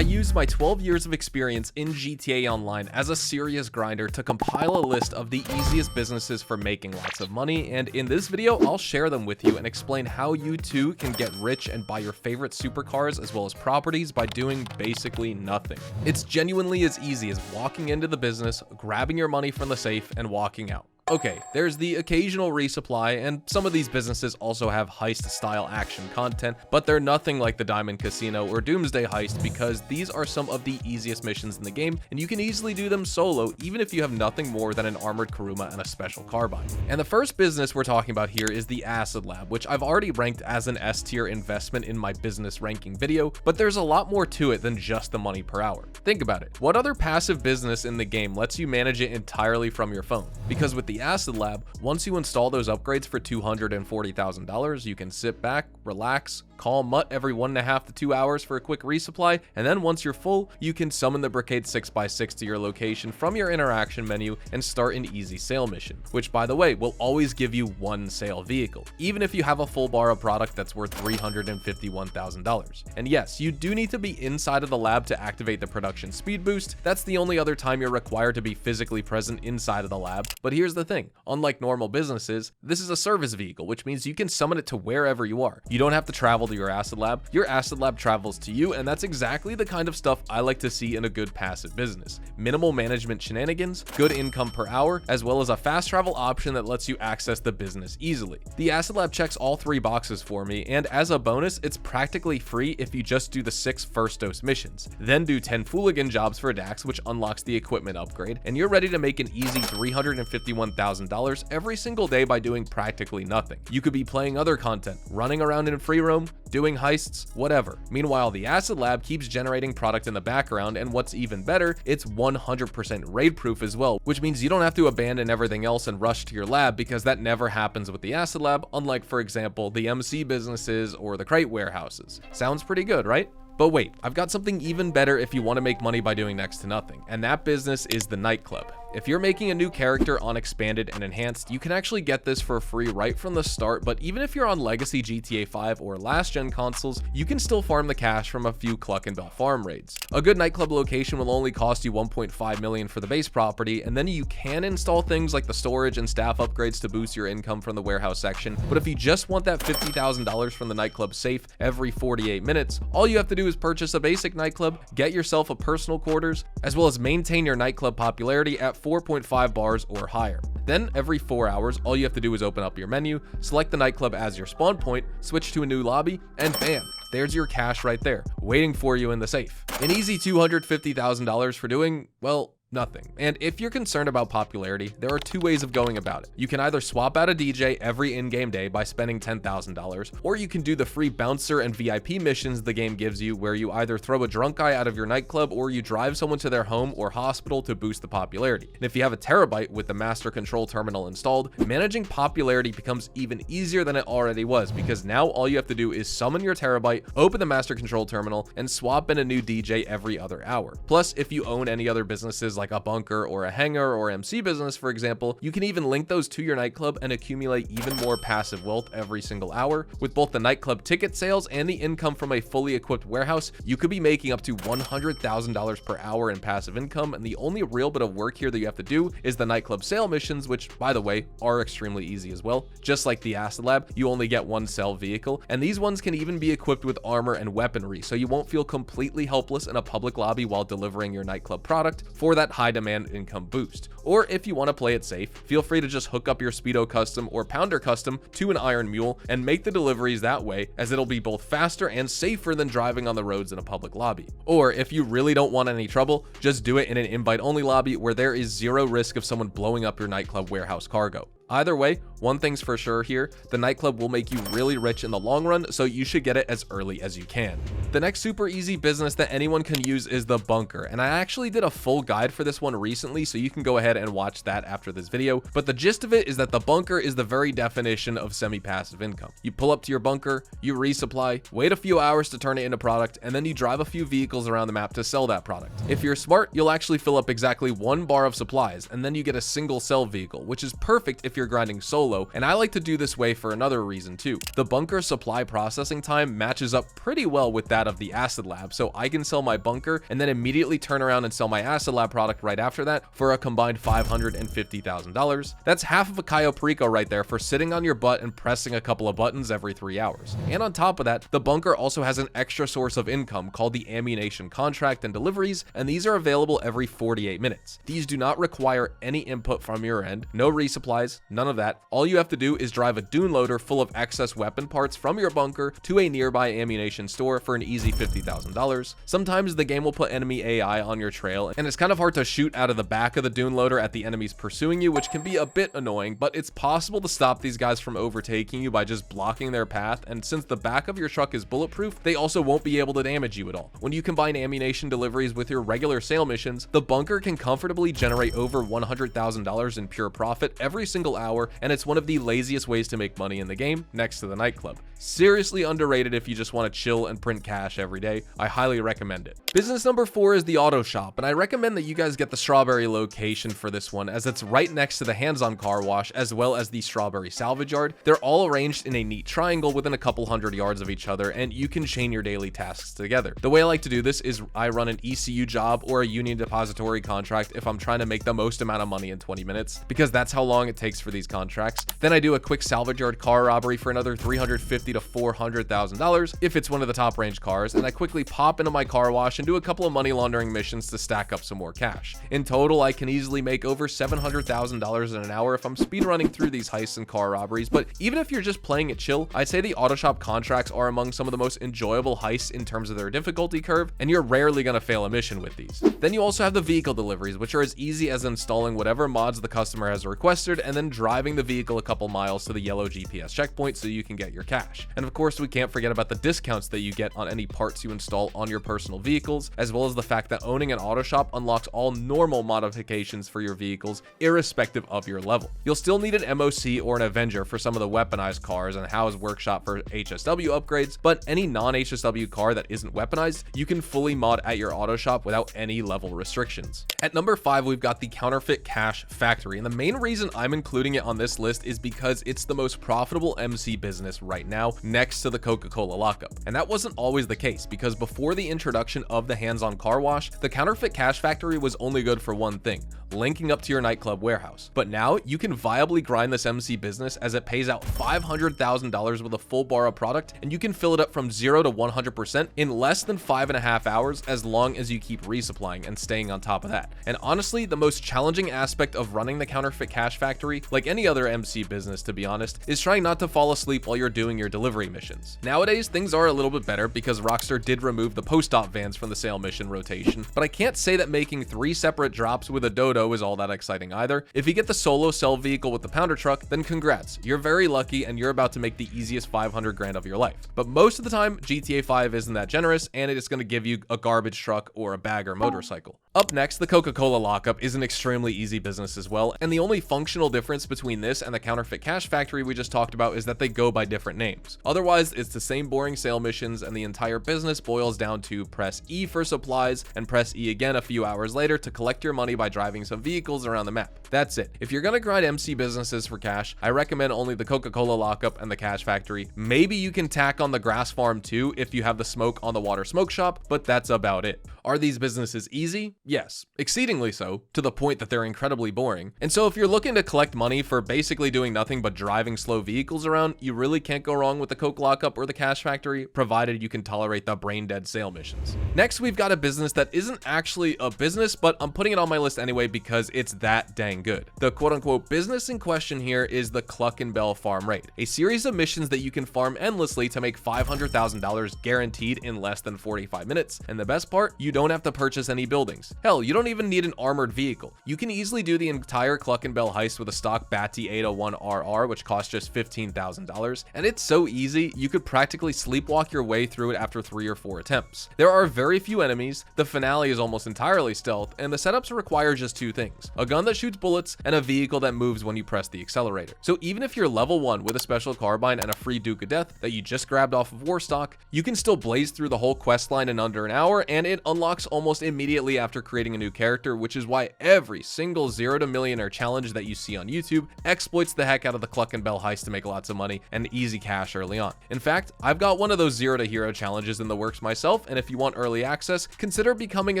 I used my 12 years of experience in GTA Online as a serious grinder to compile a list of the easiest businesses for making lots of money, and in this video I'll share them with you and explain how you too can get rich and buy your favorite supercars as well as properties by doing basically nothing. It's genuinely as easy as walking into the business, grabbing your money from the safe, and walking out. Okay, there's the occasional resupply, and some of these businesses also have heist-style action content, but they're nothing like the Diamond Casino or Doomsday Heist because these are some of the easiest missions in the game, and you can easily do them solo even if you have nothing more than an armored Kuruma and a special carbine. And the first business we're talking about here is the Acid Lab, which I've already ranked as an S-tier investment in my business ranking video, but there's a lot more to it than just the money per hour. Think about it. What other passive business in the game lets you manage it entirely from your phone? Because with the Acid Lab, once you install those upgrades for $240,000, you can sit back, relax, call Mutt every 1.5 to 2 hours for a quick resupply, and then once you're full, you can summon the Brigade 6x6 to your location from your interaction menu and start an easy sale mission, which by the way will always give you one sale vehicle, even if you have a full bar of product that's worth $351,000. And yes, you do need to be inside of the lab to activate the production speed boost. That's the only other time you're required to be physically present inside of the lab, but here's the thing. Unlike normal businesses, this is a service vehicle, which means you can summon it to wherever you are. You don't have to travel to your Acid Lab travels to you, and that's exactly the kind of stuff I like to see in a good passive business. Minimal management shenanigans, good income per hour, as well as a fast travel option that lets you access the business easily. The Acid Lab checks all 3 boxes for me, and as a bonus, it's practically free if you just do the 6 first dose missions. Then do 10 Fooligan jobs for Dax, which unlocks the equipment upgrade, and you're ready to make an easy $351,000 every single day by doing practically nothing. You could be playing other content, running around in free roam, doing heists, whatever. Meanwhile, the Acid Lab keeps generating product in the background, and what's even better, it's 100% raid proof as well, which means you don't have to abandon everything else and rush to your lab because that never happens with the Acid Lab, unlike for example the MC businesses or the crate warehouses. Sounds pretty good, right? But wait, I've got something even better if you want to make money by doing next to nothing, and that business is the nightclub. If you're making a new character on Expanded and Enhanced, you can actually get this for free right from the start, but even if you're on legacy GTA 5 or last gen consoles, you can still farm the cash from a few Cluckin farm raids. A good nightclub location will only cost you $1.5 million for the base property, and then you can install things like the storage and staff upgrades to boost your income from the warehouse section, but if you just want that $50,000 from the nightclub safe every 48 minutes, all you have to do is purchase a basic nightclub, get yourself a personal quarters, as well as maintain your nightclub popularity at 4.5 bars or higher. Then every 4 hours, all you have to do is open up your menu, select the nightclub as your spawn point, switch to a new lobby, and bam, there's your cash right there, waiting for you in the safe. An easy $250,000 for doing, well, nothing. And if you're concerned about popularity, there are 2 ways of going about it. You can either swap out a DJ every in-game day by spending $10,000, or you can do the free bouncer and VIP missions the game gives you, where you either throw a drunk guy out of your nightclub or you drive someone to their home or hospital to boost the popularity. And if you have a terabyte with the master control terminal installed, managing popularity becomes even easier than it already was, because now all you have to do is summon your terabyte, open the master control terminal, and swap in a new DJ every other hour. Plus, if you own any other businesses like a bunker or a hangar or MC business, for example, you can even link those to your nightclub and accumulate even more passive wealth every single hour. With both the nightclub ticket sales and the income from a fully equipped warehouse, you could be making up to $100,000 per hour in passive income, and the only real bit of work here that you have to do is the nightclub sale missions, which by the way are extremely easy as well. Just like the Acid Lab, you only get 1 sell vehicle, and these ones can even be equipped with armor and weaponry, so you won't feel completely helpless in a public lobby while delivering your nightclub product for that high demand income boost. Or if you want to play it safe, feel free to just hook up your Speedo Custom or Pounder Custom to an Iron Mule and make the deliveries that way, as it'll be both faster and safer than driving on the roads in a public lobby. Or if you really don't want any trouble, just do it in an invite only lobby where there is 0 risk of someone blowing up your nightclub warehouse cargo. Either way, one thing's for sure here, the nightclub will make you really rich in the long run, so you should get it as early as you can. The next super easy business that anyone can use is the bunker, and I actually did a full guide for this one recently, so you can go ahead and watch that after this video, but the gist of it is that the bunker is the very definition of semi-passive income. You pull up to your bunker, you resupply, wait a few hours to turn it into product, and then you drive a few vehicles around the map to sell that product. If you're smart, you'll actually fill up exactly 1 bar of supplies, and then you get a single sell vehicle, which is perfect if you're you're grinding solo, and I like to do this way for another reason too. The bunker supply processing time matches up pretty well with that of the acid lab, so I can sell my bunker and then immediately turn around and sell my acid lab product right after that for a combined $550,000. That's half of a Cayo Perico right there for sitting on your butt and pressing a couple of buttons every 3 hours. And on top of that, the bunker also has an extra source of income called the ammunition contract and deliveries, and these are available every 48 minutes. These do not require any input from your end, no resupplies, none of that. All you have to do is drive a dune loader full of excess weapon parts from your bunker to a nearby ammunition store for an easy $50,000. Sometimes the game will put enemy AI on your trail, and it's kind of hard to shoot out of the back of the dune loader at the enemies pursuing you, which can be a bit annoying, but it's possible to stop these guys from overtaking you by just blocking their path, and since the back of your truck is bulletproof, they also won't be able to damage you at all. When you combine ammunition deliveries with your regular sale missions, the bunker can comfortably generate over $100,000 in pure profit every single hour, and it's one of the laziest ways to make money in the game, next to the nightclub. Seriously underrated if you just want to chill and print cash every day. I highly recommend it. Business number 4 is the auto shop, and I recommend that you guys get the Strawberry location for this one, as it's right next to the hands-on car wash as well as the Strawberry salvage yard. They're all arranged in a neat triangle within a couple hundred yards of each other, and you can chain your daily tasks together. The way I like to do this is I run an ECU job or a Union Depository contract if I'm trying to make the most amount of money in 20 minutes, because that's how long it takes for these contracts. Then I do a quick salvage yard car robbery for another $350,000 to $400,000 if it's one of the top range cars, and I quickly pop into my car wash and do a couple of money laundering missions to stack up some more cash. In total, I can easily make over $700,000 in an hour if I'm speedrunning through these heists and car robberies, but even if you're just playing it chill, I'd say the auto shop contracts are among some of the most enjoyable heists in terms of their difficulty curve, and you're rarely going to fail a mission with these. Then you also have the vehicle deliveries, which are as easy as installing whatever mods the customer has requested and then driving the vehicle a couple miles to the yellow GPS checkpoint so you can get your cash. And of course, we can't forget about the discounts that you get on any parts you install on your personal vehicles, as well as the fact that owning an auto shop unlocks all normal modifications for your vehicles, irrespective of your level. You'll still need an MOC or an Avenger for some of the weaponized cars and Howe's Workshop for HSW upgrades, but any non-HSW car that isn't weaponized, you can fully mod at your auto shop without any level restrictions. At number 5, we've got the Counterfeit Cash Factory, and the main reason I'm including it on this list is because it's the most profitable MC business right now, next to the Coca-Cola lockup. And that wasn't always the case, because before the introduction of the hands-on car wash, the Counterfeit Cash Factory was only good for one thing: linking up to your nightclub warehouse. But now you can viably grind this MC business, as it pays out $500,000 with a full bar of product, and you can fill it up from 0 to 100% in less than 5.5 hours, as long as you keep resupplying and staying on top of that. And honestly, the most challenging aspect of running the Counterfeit Cash Factory, like any other MC business to be honest, is trying not to fall asleep while you're doing your delivery missions. Nowadays, things are a little bit better because Rockstar did remove the post-op vans from the sale mission rotation, but I can't say that making 3 separate drops with a dodo is all that exciting either. If you get the solo sell vehicle with the pounder truck, then congrats, you're very lucky and you're about to make the easiest 500 grand of your life. But most of the time, GTA 5 isn't that generous, and it is going to give you a garbage truck or a bagger motorcycle. Up next, the Coca-Cola lockup is an extremely easy business as well, and the only functional difference between this and the Counterfeit Cash Factory we just talked about is that they go by different names. Otherwise, it's the same boring sale missions, and the entire business boils down to press E for supplies and press E again a few hours later to collect your money by driving some vehicles around the map. That's it. If you're gonna grind MC businesses for cash, I recommend only the Coca-Cola lockup and the Cash Factory. Maybe you can tack on the grass farm too if you have the smoke on the water smoke shop, but that's about it. Are these businesses easy? Yes, exceedingly so, to the point that they're incredibly boring. And so if you're looking to collect money for basically doing nothing but driving slow vehicles around, you really can't go wrong with the Coke lockup or the Cash Factory, provided you can tolerate the brain dead sale missions. Next, we've got a business that isn't actually a business, but I'm putting it on my list anyway because it's that dang good. The quote-unquote business in question here is the Cluckin farm raid, a series of missions that you can farm endlessly to make $500,000 guaranteed in less than 45 minutes. And the best part, you don't have to purchase any buildings. Hell, you don't even need an armored vehicle. You can easily do the entire Cluckin heist with a stock Batty 801 RR, which costs just $15,000. And it's so so easy, you could practically sleepwalk your way through it after 3 or 4 attempts. There are very few enemies, the finale is almost entirely stealth, and the setups require just 2 things: a gun that shoots bullets and a vehicle that moves when you press the accelerator. So even if you're level 1 with a special carbine and a free Duke of Death that you just grabbed off of Warstock, you can still blaze through the whole quest line in under an hour, and it unlocks almost immediately after creating a new character, which is why every single 0 to millionaire challenge that you see on YouTube exploits the heck out of the Cluckin heist to make lots of money and easy cash early on. In fact, I've got one of those 0 to hero challenges in the works myself, and if you want early access, consider becoming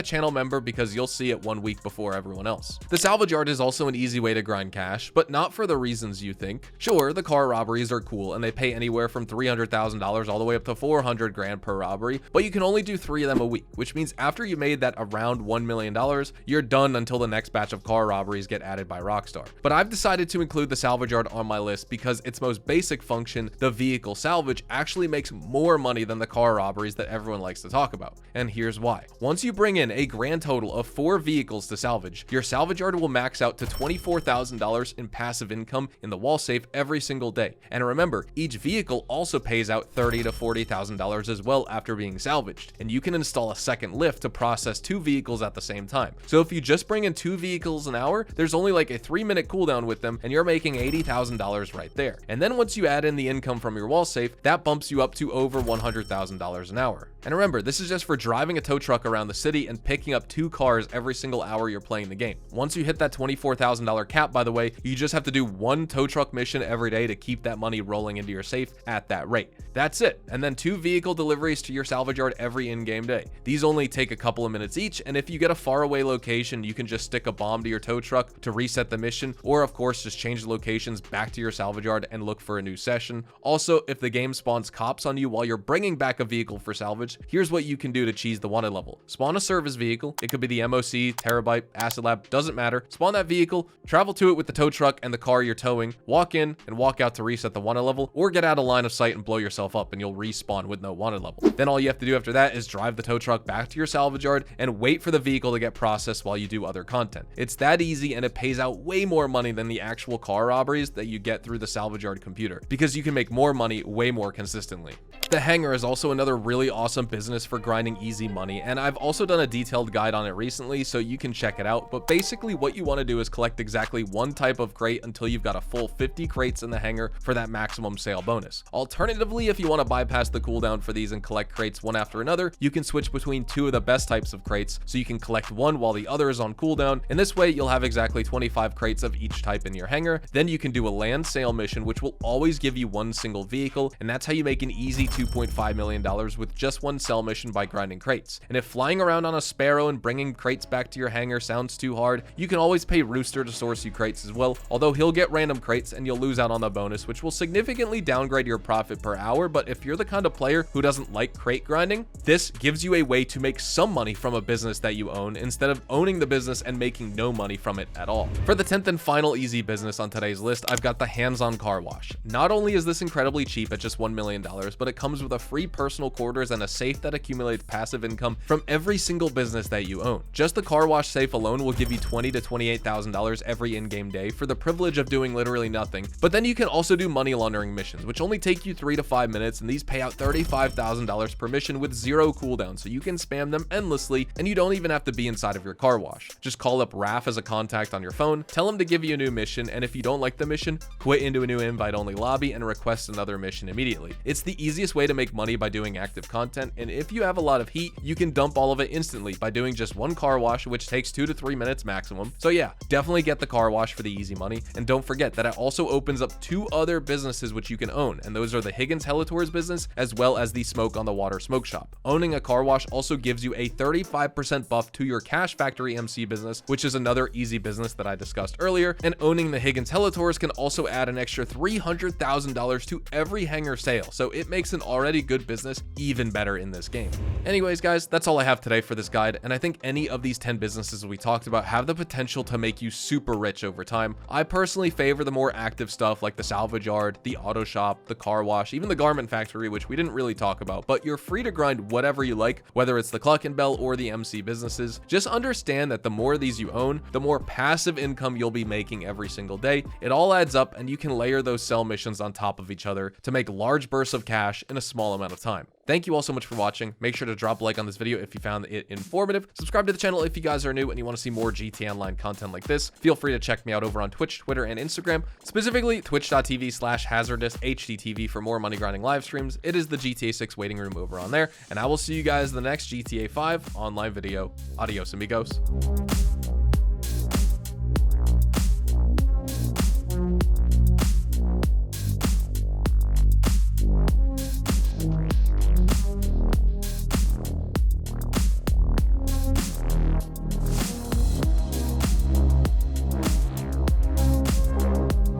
a channel member because you'll see it 1 week before everyone else. The salvage yard is also an easy way to grind cash, but not for the reasons you think. Sure, the car robberies are cool and they pay anywhere from $300,000 all the way up to 400 grand per robbery, but you can only do 3 of them a week, which means after you made that around $1 million, you're done until the next batch of car robberies get added by Rockstar. But I've decided to include the salvage yard on my list because its most basic function, the vehicle salvage, actually makes more money than the car robberies that everyone likes to talk about. And here's why. Once you bring in a grand total of 4 vehicles to salvage, your salvage yard will max out to $24,000 in passive income in the wall safe every single day. And remember, each vehicle also pays out $30,000 to $40,000 as well after being salvaged, and you can install a second lift to process 2 vehicles at the same time. So if you just bring in 2 vehicles an hour, there's only like a 3-minute cooldown with them, and you're making $80,000 right there. And then once you add in the income from your wall safe, that bumps you up to over $100,000 an hour. And remember, this is just for driving a tow truck around the city and picking up 2 cars every single hour you're playing the game. Once you hit that $24,000 cap, by the way, you just have to do 1 tow truck mission every day to keep that money rolling into your safe at that rate. That's it. And then 2 vehicle deliveries to your salvage yard every in-game day. These only take a couple of minutes each, and if you get a faraway location, you can just stick a bomb to your tow truck to reset the mission, or of course just change the locations back to your salvage yard and look for a new session. Also, if the game spawns cops on you while you're bringing back a vehicle for salvage, here's what you can do to cheese the wanted level. Spawn a service vehicle. It could be the MOC, Terabyte, Acid Lab, doesn't matter. Spawn that vehicle, travel to it with the tow truck and the car you're towing, walk in and walk out to reset the wanted level, or get out of line of sight and blow yourself up and you'll respawn with no wanted level. Then all you have to do after that is drive the tow truck back to your salvage yard and wait for the vehicle to get processed while you do other content. It's that easy, and it pays out way more money than the actual car robberies that you get through the salvage yard computer, because you can make more money way more consistently. The hangar is also another really awesome business for grinding easy money, and I've also done a detailed guide on it recently, so you can check it out. But basically what you want to do is collect exactly 1 type of crate until you've got a full 50 crates in the hangar for that maximum sale bonus. Alternatively, if you want to bypass the cooldown for these and collect crates one after another, you can switch between 2 of the best types of crates, so you can collect one while the other is on cooldown, and this way you'll have exactly 25 crates of each type in your hangar. Then you can do a land sale mission, which will always give you 1 single vehicle, and that's how you make an easy $2.5 million with just 1 sell mission by grinding crates. And if flying around on a Sparrow and bringing crates back to your hangar sounds too hard, you can always pay Rooster to source you crates as well, although he'll get random crates and you'll lose out on the bonus, which will significantly downgrade your profit per hour. But if you're the kind of player who doesn't like crate grinding, this gives you a way to make some money from a business that you own instead of owning the business and making no money from it at all. For the 10th and final easy business on today's list, I've got the hands-on car wash. Not only is this incredibly cheap at just $1 million, but it comes with a free personal quarters and a safe that accumulates passive income from every single business that you own. Just the car wash safe alone will give you $20,000 to $28,000 every in-game day for the privilege of doing literally nothing. But then you can also do money laundering missions, which only take you 3 to 5 minutes, and these pay out $35,000 per mission with 0 cooldown, so you can spam them endlessly, and you don't even have to be inside of your car wash. Just call up Raph as a contact on your phone, tell him to give you a new mission, and if you don't like the mission, quit into a new invite-only lobby and request another mission immediately. It's the easiest way to make money by doing active content, and if you have a lot of heat, you can dump all of it instantly by doing just 1 car wash, which takes 2 to 3 minutes maximum. So yeah, definitely get the car wash for the easy money, and don't forget that it also opens up 2 other businesses which you can own, and those are the Higgins Helitours business as well as the Smoke on the Water smoke shop. Owning a car wash also gives you a 35% buff to your Cash Factory MC business, which is another easy business that I discussed earlier, and owning the Higgins Helitours can also add an extra $300,000 to every hangar sale, so it makes an already good business even better in this game. Anyways guys, that's all I have today for this guide, and I think any of these 10 businesses we talked about have the potential to make you super rich over time. I personally favor the more active stuff like the salvage yard, the auto shop, the car wash, even the garment factory, which we didn't really talk about, but you're free to grind whatever you like, whether it's the Cluckin or the MC businesses. Just understand that the more of these you own, the more passive income you'll be making every single day. It all adds up, and you can layer those sell missions on top of each other grinder to make large bursts of cash in a small amount of time. Thank you all so much for watching. Make sure to drop a like on this video if you found it informative. Subscribe to the channel if you guys are new and you want to see more GTA Online content like this. Feel free to check me out over on Twitch, Twitter, and Instagram, specifically twitch.tv/hazardoushttv for more money grinding live streams. It is the GTA 6 waiting room over on there, and I will see you guys in the next GTA 5 online video. Adios, amigos.